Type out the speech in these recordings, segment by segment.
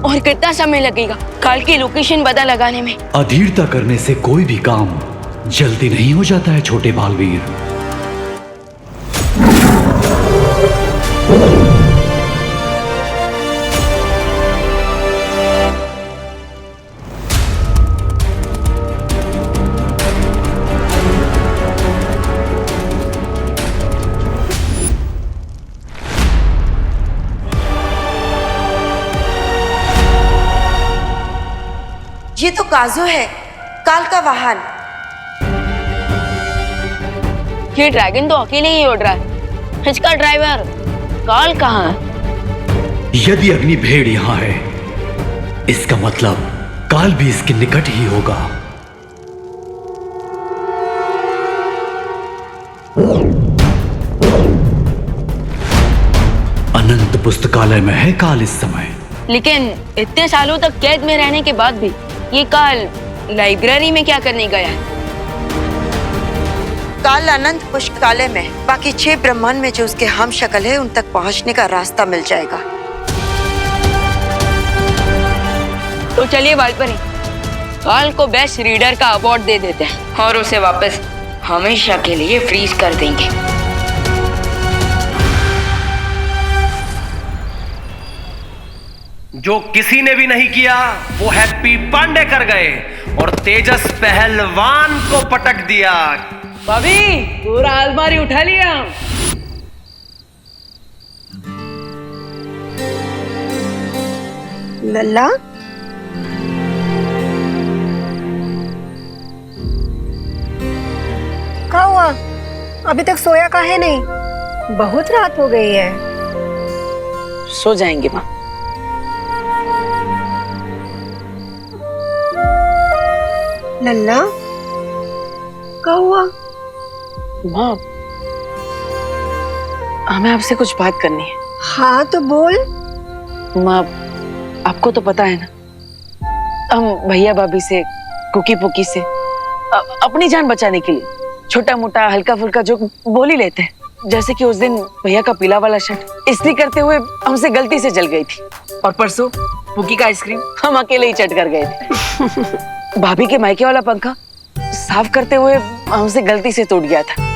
और कितना समय लगेगा काल की लोकेशन पता लगाने में? अधीरता करने से कोई भी काम जल्दी नहीं हो जाता है छोटे बालवीर। ये तो काजू है, काल का वाहन। ये ड्रैगन तो अकेले ही उड़ रहा है, इसका ड्राइवर काल कहाँ है? यदि अग्नि भेड़ यहाँ है, इसका मतलब काल भी इसके निकट ही होगा। अनंत पुस्तकालय में है काल इस समय। लेकिन इतने सालों तक कैद में रहने के बाद भी ये काल लाइब्रेरी में क्या करने गया है? काल अनंत पुस्तकालय में बाकी 6 ब्रह्मांड में जो उसके हम शक्ल है उन तक पहुंचने का रास्ता मिल जाएगा। तो चलिए वालपरी, काल को बेस्ट रीडर का अवार्ड दे देते हैं और उसे वापस हमेशा के लिए फ्रीज कर देंगे। जो किसी ने भी नहीं किया वो हैप्पी पांडे कर गए और तेजस पहलवान को पटक दिया। भाभी पूरा अलमारी उठा लिया। लल्ला, क्या हुआ? अभी तक सोया काहे नहीं? बहुत रात हो गई है। सो जाएंगे माँ। लल्ला, क्या हुआ? माँ, हमें आपसे कुछ बात करनी है। हाँ तो बोल। माँ, आपको तो पता है ना, हम भैया भाभी से, कुकी पुकी से अपनी जान बचाने के लिए छोटा मोटा हल्का फुल्का जो बोल ही लेते हैं। जैसे कि उस दिन भैया का पीला वाला शर्ट इस्त्री करते हुए हमसे गलती से जल गई थी, और परसों पुकी का आइसक्रीम हम अकेले ही चट कर गए थे। भाभी के मायके वाला पंखा साफ करते हुए हमसे गलती से टूट गया था।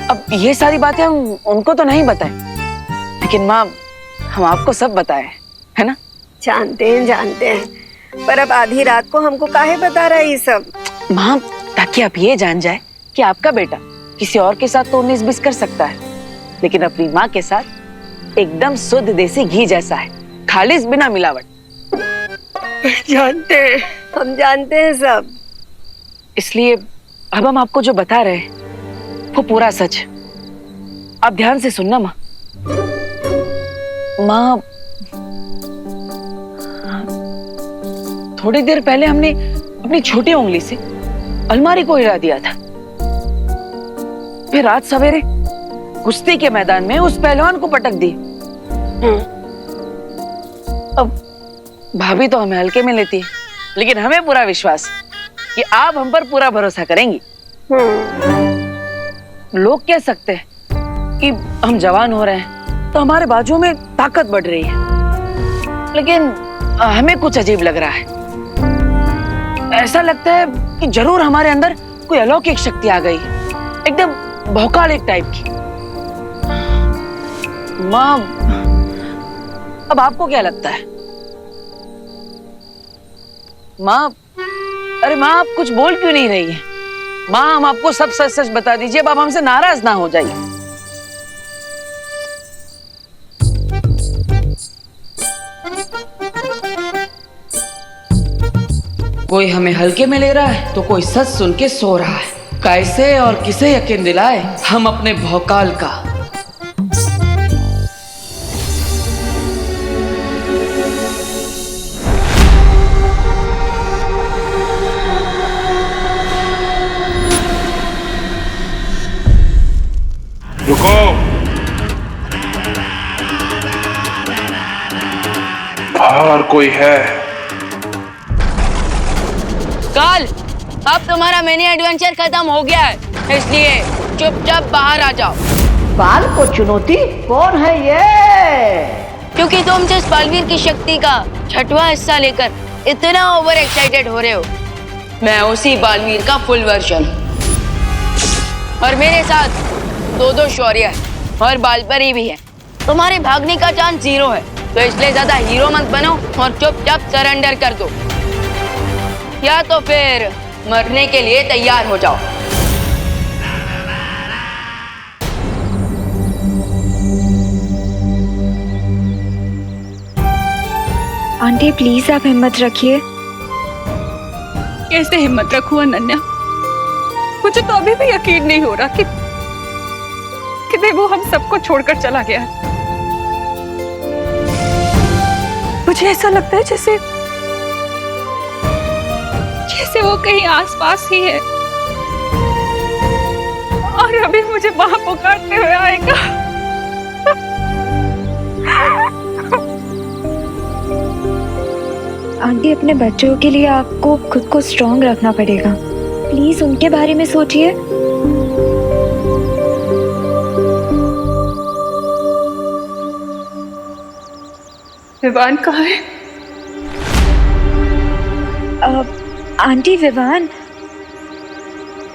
अब ये सारी बातें हम उनको तो नहीं बताएं, लेकिन माँ हम आपको सब बताए, है ना? जानते हैं, पर अब आधी रात को हमको काहे बता रहा है ये सब? माँ, ताकि आप ये जान जाए कि आपका बेटा किसी और के साथ तो 19-20 कर सकता है, लेकिन अपनी माँ के साथ एकदम शुद्ध देसी घी जैसा है, खालिस बिना मिलावट। हम जानते हैं सब। इसलिए अब हम आपको जो बता रहे हैं वो पूरा सच है। आप ध्यान से सुनना माँ। माँ, थोड़ी देर पहले हमने अपनी छोटी उंगली से अलमारी को हिला दिया था, फिर रात सवेरे कुश्ती के मैदान में उस पहलवान को पटक दी। अब भाभी तो हमें हल्के में लेती है, लेकिन हमें पूरा विश्वास कि आप हम पर पूरा भरोसा करेंगी। लोग कह सकते हैं कि हम जवान हो रहे हैं तो हमारे बाजुओं में ताकत बढ़ रही है, लेकिन हमें कुछ अजीब लग रहा है। ऐसा लगता है कि जरूर हमारे अंदर कोई अलौकिक शक्ति आ गई है, एकदम भौकालिक टाइप की। माँ, अब आपको क्या लगता है? माँ, अरे माँ, आप कुछ बोल क्यों नहीं रही है? माँ, हम आपको सब सच सच बता दीजिए, अब आप हमसे नाराज ना हो जाइए। कोई हमें हल्के में ले रहा है तो कोई सच सुन के सो रहा है। कैसे और किसे यकीन दिलाए हम अपने भौकाल का? रुको, बाहर कोई है? काल, अब तुम्हारा मिनी एडवेंचर खत्म हो गया है, इसलिए चुपचाप बाहर आ जाओ। काल को चुनौती? कौन है ये? क्योंकि तुम जिस बालवीर की शक्ति का 6वां हिस्सा लेकर इतना ओवर एक्साइटेड हो रहे हो, मैं उसी बालवीर का फुल वर्जन हूं। और मेरे साथ दो शौर्य है और बालपरी भी है। तुम्हारे भागने का चांस 0 है, तो इसलिए ज्यादा हीरो मत बनो और चुपचाप सरेंडर कर दो, या तो फिर मरने के लिए तैयार हो जाओ। आंटी प्लीज आप हिम्मत रखिए। कैसे हिम्मत रखूं अनन्या? मुझे तो अभी भी यकीन नहीं हो रहा कि देवू हम सबको छोड़कर चला गया। मुझे ऐसा लगता है जैसे वो कहीं आसपास ही है और अभी मुझे वहां पुकारते हुए आएगा। आंटी अपने बच्चों के लिए आपको खुद को स्ट्रांग रखना पड़ेगा। प्लीज उनके बारे में सोचिए। विवान कहाँ है? आंटी विवान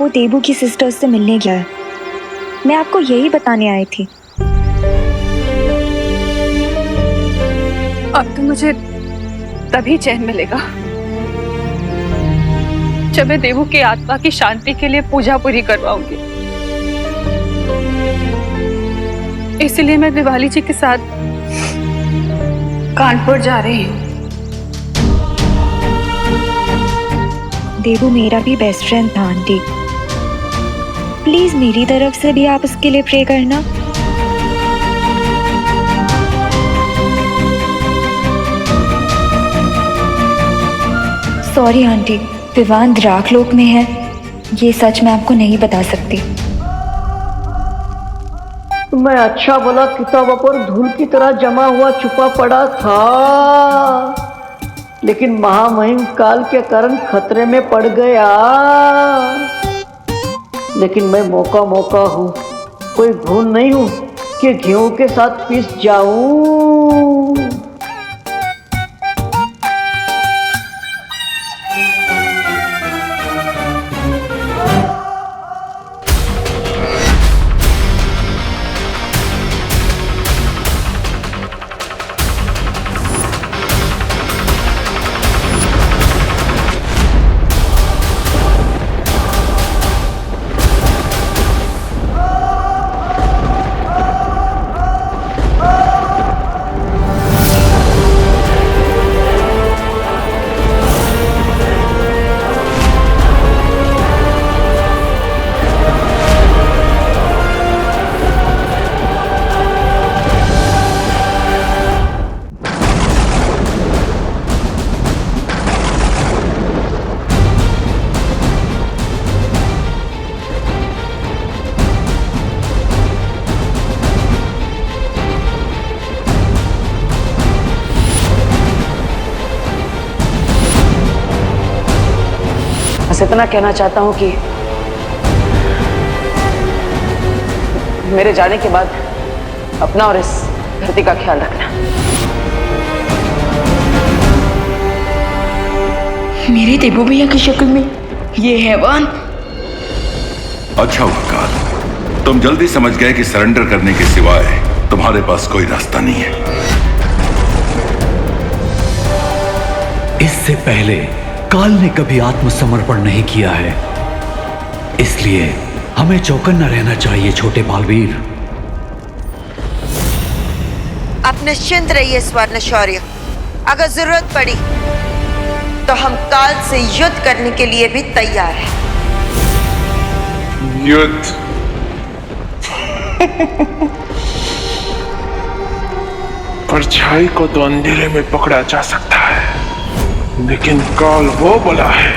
वो देबू की सिस्टर से मिलने गया है। मैं आपको यही बताने आई थी। अब तो मुझे तभी चैन मिलेगा जब मैं देवू की आत्मा की शांति के लिए पूजा पूरी करवाऊंगी। इसलिए मैं दिवाली जी के साथ कानपुर जा रही हूँ। देवू मेरा भी बेस्ट फ्रेंड था आंटी। प्लीज मेरी तरफ से भी आप उसके लिए प्रे करना। सॉरी आंटी, विवान द्राकलोक में है, ये सच मैं आपको नहीं बता सकती। मैं अच्छा भला किताबों पर धूल की तरह जमा हुआ छुपा पड़ा था, लेकिन महामहिम काल के कारण खतरे में पड़ गया। लेकिन मैं मौका हूँ, कोई घून नहीं हूँ कि गेहूं के साथ पिस जाऊं। बस इतना कहना चाहता हूं कि मेरे जाने के बाद अपना और इस धरती का ख्याल रखना। मेरे देवू भैया की शक्ल में ये हैवान। अच्छा हुआ काल, तुम जल्दी समझ गए कि सरेंडर करने के सिवाय तुम्हारे पास कोई रास्ता नहीं है। इससे पहले काल ने कभी आत्मसमर्पण नहीं किया है, इसलिए हमें चौकन्ना रहना चाहिए छोटे बालवीर। आप निश्चिंत रहिए स्वर्ण शौर्य, अगर जरूरत पड़ी तो हम काल से युद्ध करने के लिए भी तैयार हैं। युद्ध? परछाई को तो अंधेरे में पकड़ा जा सकता है, लेकिन काल वो बला है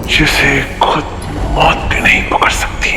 जिसे खुद मौत भी नहीं पकड़ सकती।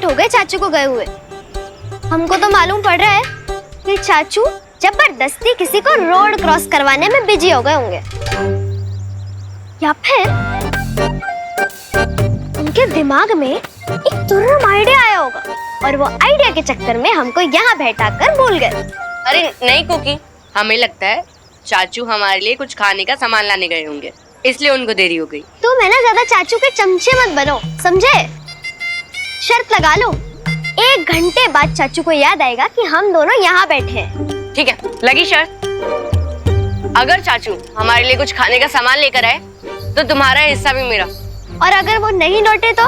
मिनट हो गए चाचू को गए हुए। हमको तो मालूम पड़ रहा है कि चाचू जबरदस्ती किसी को रोड क्रॉस करवाने में बिजी हो गए होंगे, या फिर उनके दिमाग में एक तुर्रम आइडिया आया होगा और वो आइडिया के चक्कर में हमको यहाँ बैठाकर भूल गए। अरे नहीं कुकी, हमें लगता है चाचू हमारे लिए कुछ खाने का सामान लाने गए होंगे, इसलिए उनको देरी हो गई। तुम है ना ज्यादा चाचू के चमचे मत बनो, समझे? शर्त लगा लो, 1 घंटे बाद चाचू को याद आएगा कि हम दोनों यहाँ बैठे हैं। ठीक है, लगी शर्त। अगर चाचू हमारे लिए कुछ खाने का सामान लेकर आए तो तुम्हारा हिस्सा भी मेरा, और अगर वो नहीं लौटे तो?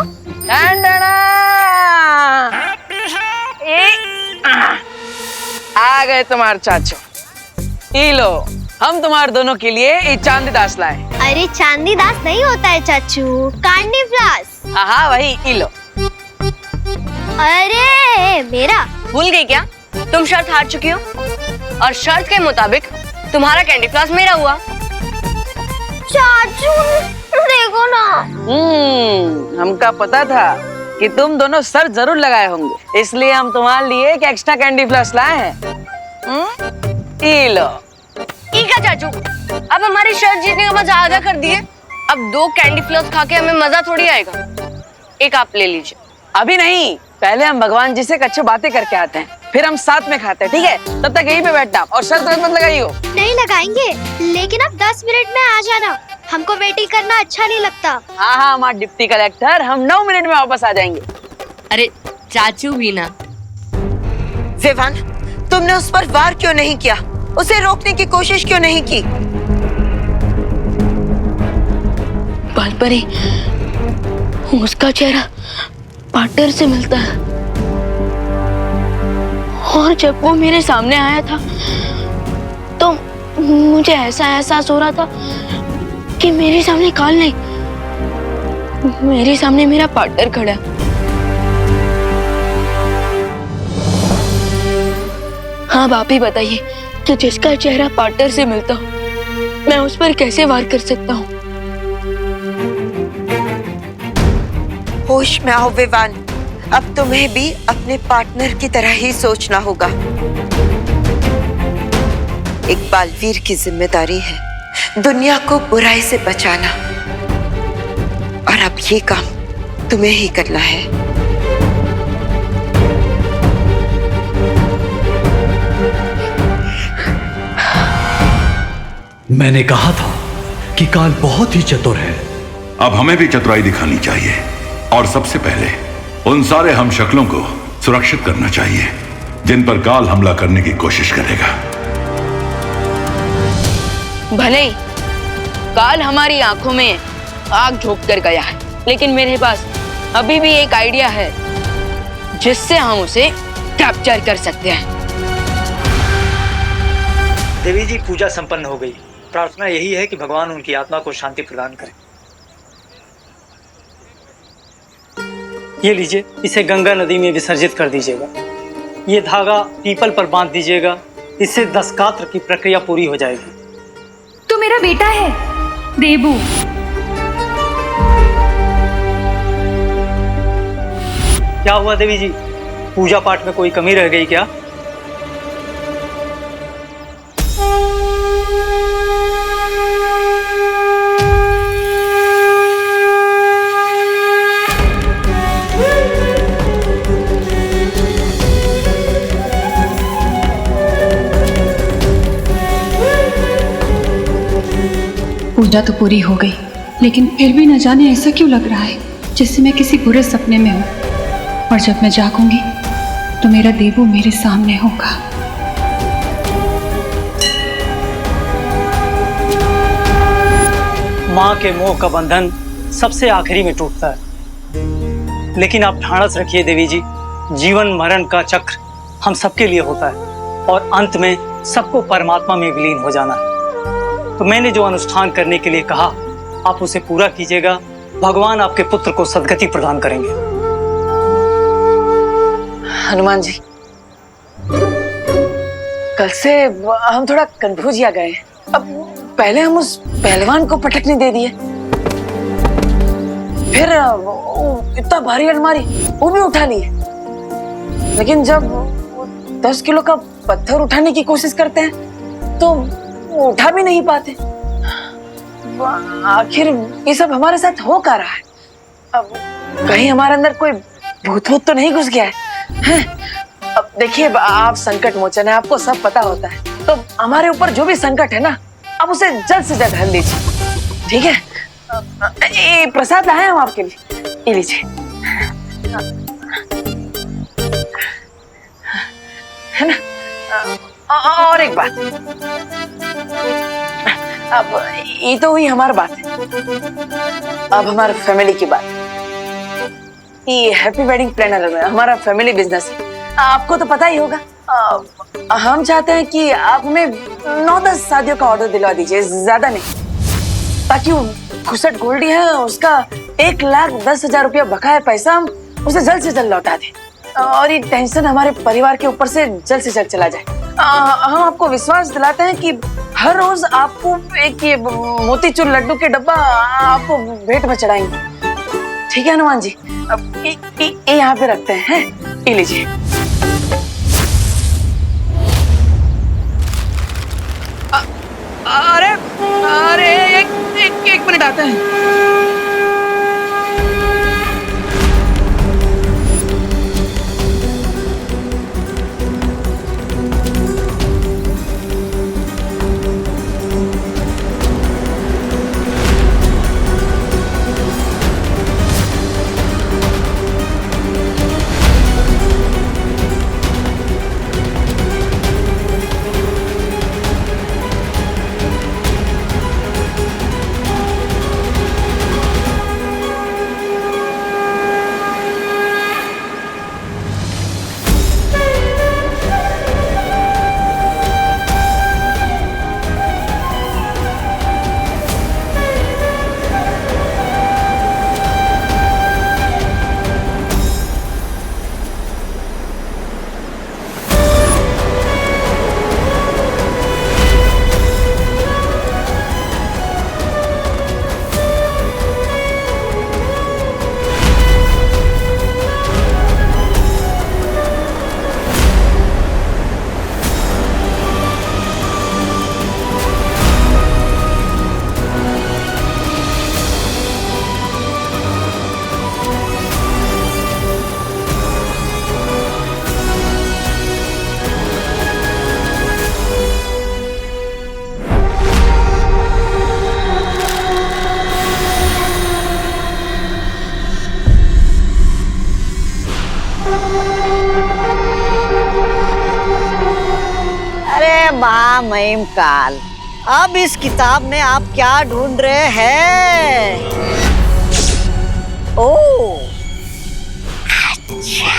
आ गए तुम्हारे चाचू। ई लो, हम तुम्हारे दोनों के लिए ये चांदी दास लाए। अरे चांदी दास नहीं होता है चाचू, कांडी फ्लास। हाँ वही, ई लो। अरे मेरा भूल गई क्या? तुम शर्त हार चुकी हो और शर्त के मुताबिक तुम्हारा कैंडी फ्लास मेरा हुआ। चाचू देखो ना। हमका पता था कि तुम दोनों सर जरूर लगाए होंगे, इसलिए हम तुम्हारे लिए एक एक्स्ट्रा कैंडी फ्लास लाए हैं। ई लो। ठीक है चाचू, अब हमारी शर्त जीतने का मजा आधा कर दिए। अब 2 कैंडी फ्लास खा के हमें मजा थोड़ी आएगा। एक आप ले लीजिए। अभी नहीं, पहले हम भगवान जी से अच्छी बातें करके आते हैं, फिर हम साथ में खाते हैं, ठीक है? तब तक यहीं पे बैठना और शर्त मत लगाइयो। नहीं लगाएंगे, लेकिन अब 10 मिनट में आ जाना, हमको वेटिंग करना अच्छा नहीं लगता। हाँ हमारे डिप्टी कलेक्टर, हम 9 मिनट में वापस आ जाएंगे। अरे चाचू भी ना। विवान, तुमने उस पर वार क्यों नहीं किया? उसे रोकने की कोशिश क्यों नहीं की? बालपरी, उसका चेहरा पार्टनर से मिलता है, और जब वो मेरे सामने आया था तो मुझे ऐसा एहसास हो रहा था कि मेरे सामने काल नहीं, मेरे सामने मेरा पार्टनर खड़ा है। हाँ आप ही बताइए कि जिसका चेहरा पार्टनर से मिलता हो, मैं उस पर कैसे वार कर सकता हूँ? होश में आओ विवान, अब तुम्हें भी अपने पार्टनर की तरह ही सोचना होगा। एक बालवीर की जिम्मेदारी है दुनिया को बुराई से बचाना, और अब ये काम तुम्हें ही करना है। मैंने कहा था कि काल बहुत ही चतुर है। अब हमें भी चतुराई दिखानी चाहिए, और सबसे पहले उन सारे हम शक्लों को सुरक्षित करना चाहिए जिन पर काल हमला करने की कोशिश करेगा। भले ही काल हमारी आंखों में आग झोंक कर गया है, लेकिन मेरे पास अभी भी एक आइडिया है जिससे हम उसे कैप्चर कर सकते हैं। देवी जी, पूजा संपन्न हो गई। प्रार्थना यही है कि भगवान उनकी आत्मा को शांति प्रदान करें। ये लीजिए, इसे गंगा नदी में विसर्जित कर दीजिएगा। ये धागा पीपल पर बांध दीजिएगा, इससे 10 कात्र की प्रक्रिया पूरी हो जाएगी। तो मेरा बेटा है देबू। क्या हुआ देवी जी, पूजा पाठ में कोई कमी रह गई क्या? पूजा तो पूरी हो गई, लेकिन फिर भी न जाने ऐसा क्यों लग रहा है जैसे मैं किसी बुरे सपने में हूँ, और जब मैं जागूंगी तो मेरा देबू मेरे सामने होगा। माँ के मोह का बंधन सबसे आखिरी में टूटता है, लेकिन आप ठाणस रखिए देवी जी, जीवन मरण का चक्र हम सबके लिए होता है, और अंत में सबको परमात्मा में विलीन हो जाना है। तो मैंने जो अनुष्ठान करने के लिए कहा, आप उसे पूरा कीजिएगा। भगवान आपके पुत्र को सद्गति प्रदान करेंगे। हनुमान जी, कल से हम थोड़ा कंफ्यूज आ गए। अब पहले हम उस पहलवान को पटकने दे दिए, फिर इतना भारी अलमारी वो भी उठा ली, लेकिन जब 10 किलो का पत्थर उठाने की कोशिश करते हैं तो वो उठा भी नहीं पाते। आखिर ये सब हमारे साथ हो क्या रहा है? अब कहीं हमारे अंदर कोई भूत तो नहीं घुस गया है? अब देखिए, आप संकट मोचन है, आपको सब पता होता है, तो हमारे ऊपर जो भी संकट है ना, आप उसे जल्द से जल्द हल लीजिए, ठीक है? ये प्रसाद लाए हम आपके लिए, ये लीजिए। है ना? और एक बात, अब ये तो हुई हमारी बात है, अब हमारे फैमिली की बात। ये हैप्पी वेडिंग प्लानर में हमारा फैमिली बिजनेस है, आपको तो पता ही होगा। हम चाहते हैं कि आप हमें 9-10 शादियों का ऑर्डर दिलवा दीजिए, ज्यादा नहीं, ताकि खुसट गोल्डी है उसका 1,10,000 रुपया बकाया पैसा हम उसे जल्द से जल्द लौटा दें और ये टेंशन हमारे परिवार के ऊपर से जल्द से जल्द चला जाए। हम आपको विश्वास दिलाते हैं कि हर रोज आपको एक ये मोतीचूर लड्डू के डब्बा आपको भेंट में चढ़ाएंगे, ठीक है हनुमान जी? अब ये यहाँ पे रखते हैं, ये लीजिए। अरे अरे एक मिनट आते हैं। महिम काल, अब इस किताब में आप क्या ढूंढ रहे हैं? ओह, अच्छा।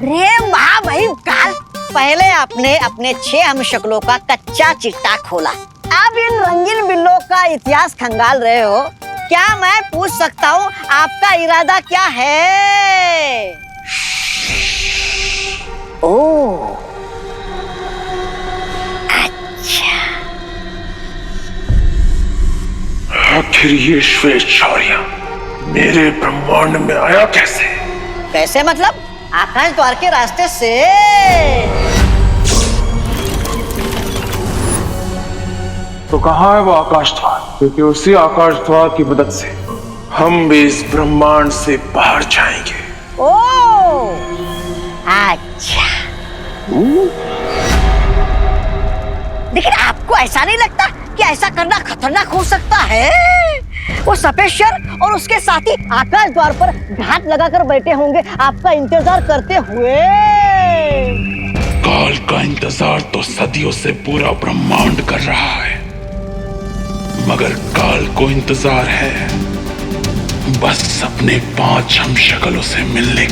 रे महामहिम काल, पहले आपने अपने 6 हमशक्लों का कच्चा चिट्टा खोला, अब इन रंगीन बिल्लों का इतिहास खंगाल रहे हो। क्या मैं पूछ सकता हूँ आपका इरादा क्या है? ओह, अच्छा। आखिर ये श्वेत शौर्य मेरे ब्रह्मांड में आया कैसे? कैसे मतलब? आकाश द्वार के रास्ते से। तो कहाँ है वो आकाश द्वार? क्योंकि उसी आकाश द्वार की मदद से हम भी इस ब्रह्मांड से बाहर जाएंगे। ओह, अच्छा। लेकिन आपको ऐसा नहीं लगता कि ऐसा करना खतरनाक हो सकता है? वो सफेद और उसके साथी आकाश द्वार पर घात लगाकर बैठे होंगे आपका इंतजार करते हुए। काल का इंतजार तो सदियों से पूरा ब्रह्मांड कर रहा है, मगर काल को इंतजार है बस अपने 5 हमशक्लों से मिलने